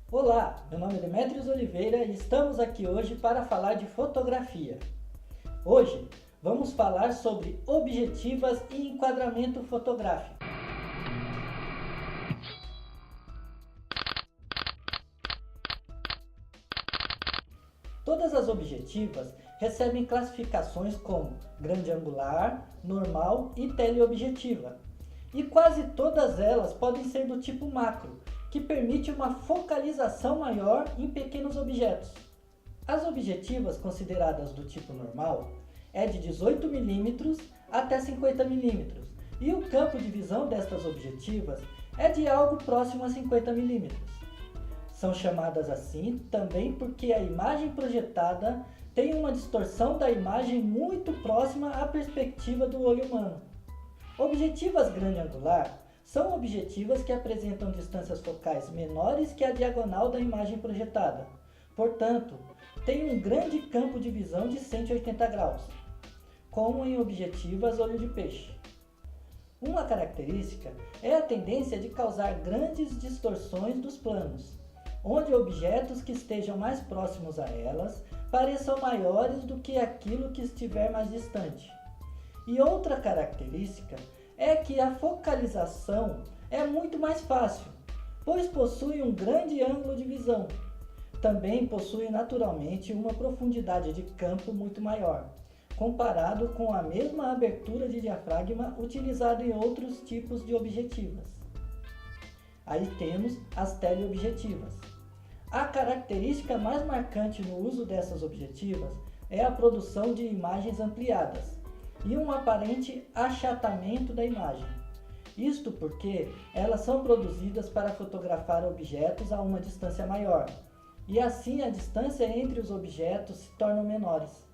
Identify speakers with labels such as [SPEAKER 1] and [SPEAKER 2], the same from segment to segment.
[SPEAKER 1] Olá, meu nome é Demetrios Oliveira e estamos aqui hoje para falar de fotografia. Hoje vamos falar sobre objetivas e enquadramento fotográfico. Todas as objetivas recebem classificações como grande angular, normal e teleobjetiva. E quase todas elas podem ser do tipo macro, que permite uma focalização maior em pequenos objetos. As objetivas consideradas do tipo normal é de 18 mm até 50 mm, e o campo de visão destas objetivas é de algo próximo a 50 mm. São chamadas assim também porque a imagem projetada tem uma distorção da imagem muito próxima à perspectiva do olho humano. Objetivas grande angular são objetivas que apresentam distâncias focais menores que a diagonal da imagem projetada. Portanto, têm um grande campo de visão de 180 graus, como em objetivas olho de peixe. Uma característica é a tendência de causar grandes distorções dos planos, onde objetos que estejam mais próximos a elas pareçam maiores do que aquilo que estiver mais distante. E outra característica é que a focalização é muito mais fácil, pois possui um grande ângulo de visão. Também possui naturalmente uma profundidade de campo muito maior, comparado com a mesma abertura de diafragma utilizada em outros tipos de objetivas. Aí temos as teleobjetivas. A característica mais marcante no uso dessas objetivas é a produção de imagens ampliadas e um aparente achatamento da imagem. Isto porque elas são produzidas para fotografar objetos a uma distância maior, e assim a distância entre os objetos se torna menores.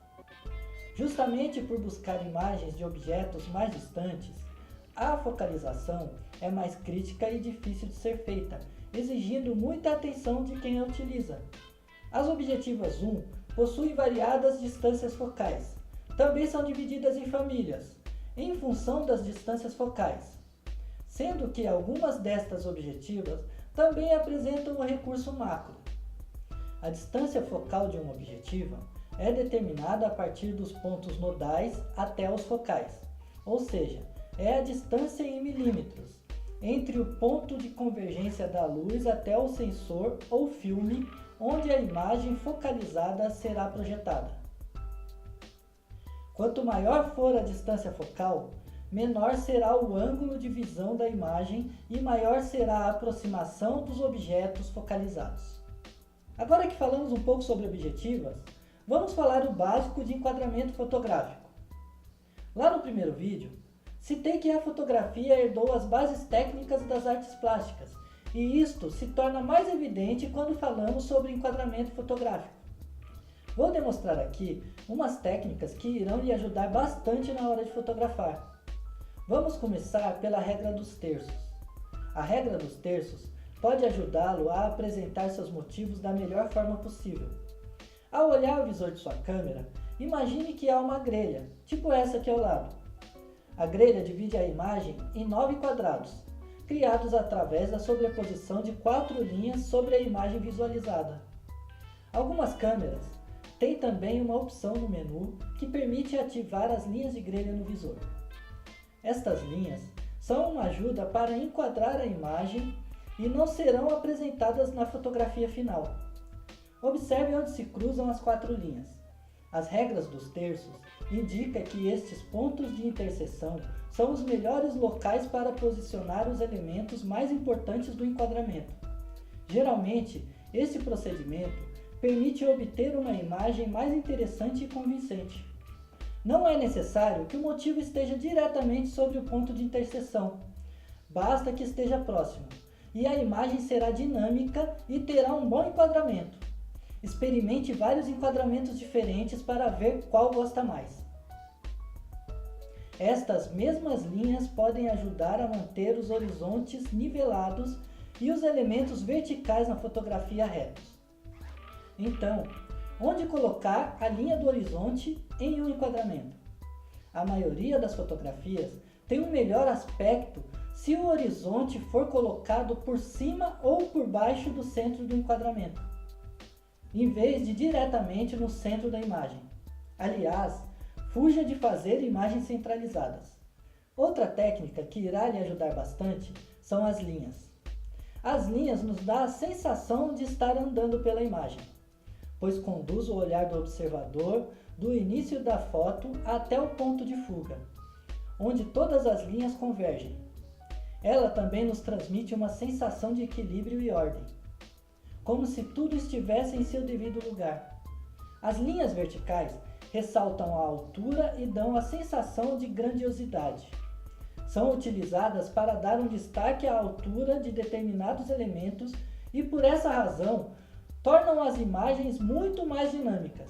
[SPEAKER 1] Justamente por buscar imagens de objetos mais distantes, a focalização é mais crítica e difícil de ser feita, exigindo muita atenção de quem a utiliza. As objetivas zoom possuem variadas distâncias focais. Também são divididas em famílias, em função das distâncias focais, sendo que algumas destas objetivas também apresentam o recurso macro. A distância focal de uma objetiva é determinada a partir dos pontos nodais até os focais, ou seja, é a distância em milímetros entre o ponto de convergência da luz até o sensor ou filme onde a imagem focalizada será projetada. Quanto maior for a distância focal, menor será o ângulo de visão da imagem e maior será a aproximação dos objetos focalizados. Agora que falamos um pouco sobre objetivas, vamos falar o básico de enquadramento fotográfico. Lá no primeiro vídeo, citei que a fotografia herdou as bases técnicas das artes plásticas, e isto se torna mais evidente quando falamos sobre enquadramento fotográfico. Vou demonstrar aqui umas técnicas que irão lhe ajudar bastante na hora de fotografar. Vamos começar pela regra dos terços. A regra dos terços pode ajudá-lo a apresentar seus motivos da melhor forma possível. Ao olhar o visor de sua câmera, imagine que há uma grelha, tipo essa aqui ao lado. A grelha divide a imagem em 9 quadrados, criados através da sobreposição de 4 linhas sobre a imagem visualizada. Algumas câmeras têm também uma opção no menu que permite ativar as linhas de grelha no visor. Estas linhas são uma ajuda para enquadrar a imagem e não serão apresentadas na fotografia final. Observe onde se cruzam as 4 linhas. As regras dos terços indicam que estes pontos de interseção são os melhores locais para posicionar os elementos mais importantes do enquadramento. Geralmente, esse procedimento permite obter uma imagem mais interessante e convincente. Não é necessário que o motivo esteja diretamente sobre o ponto de interseção. Basta que esteja próximo, e a imagem será dinâmica e terá um bom enquadramento. Experimente vários enquadramentos diferentes para ver qual gosta mais. Estas mesmas linhas podem ajudar a manter os horizontes nivelados e os elementos verticais na fotografia retos. Então, onde colocar a linha do horizonte em um enquadramento? A maioria das fotografias tem um melhor aspecto se o horizonte for colocado por cima ou por baixo do centro do enquadramento, em vez de diretamente no centro da imagem. Aliás, fuja de fazer imagens centralizadas. Outra técnica que irá lhe ajudar bastante são as linhas. As linhas nos dão a sensação de estar andando pela imagem, pois conduz o olhar do observador do início da foto até o ponto de fuga, onde todas as linhas convergem. Ela também nos transmite uma sensação de equilíbrio e ordem, como se tudo estivesse em seu devido lugar. As linhas verticais ressaltam a altura e dão a sensação de grandiosidade. São utilizadas para dar um destaque à altura de determinados elementos e, por essa razão, tornam as imagens muito mais dinâmicas.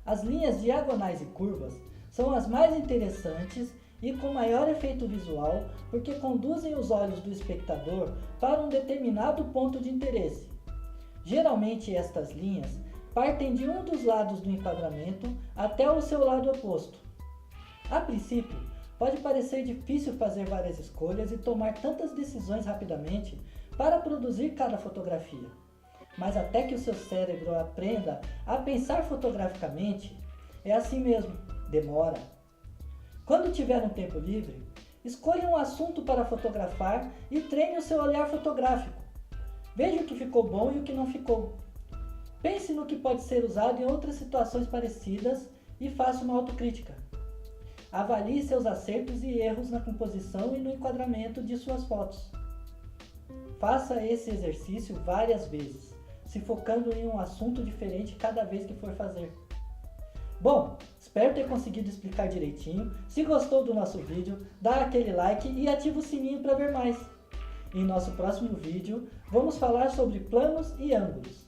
[SPEAKER 1] As linhas diagonais e curvas são as mais interessantes e com maior efeito visual porque conduzem os olhos do espectador para um determinado ponto de interesse. Geralmente estas linhas partem de um dos lados do enquadramento até o seu lado oposto. A princípio, pode parecer difícil fazer várias escolhas e tomar tantas decisões rapidamente para produzir cada fotografia. Mas até que o seu cérebro aprenda a pensar fotograficamente, é assim mesmo, demora. Quando tiver um tempo livre, escolha um assunto para fotografar e treine o seu olhar fotográfico. Veja o que ficou bom e o que não ficou. Pense no que pode ser usado em outras situações parecidas e faça uma autocrítica. Avalie seus acertos e erros na composição e no enquadramento de suas fotos. Faça esse exercício várias vezes, se focando em um assunto diferente cada vez que for fazer. Bom, espero ter conseguido explicar direitinho. Se gostou do nosso vídeo, dá aquele like e ativa o sininho para ver mais. Em nosso próximo vídeo, vamos falar sobre planos e ângulos.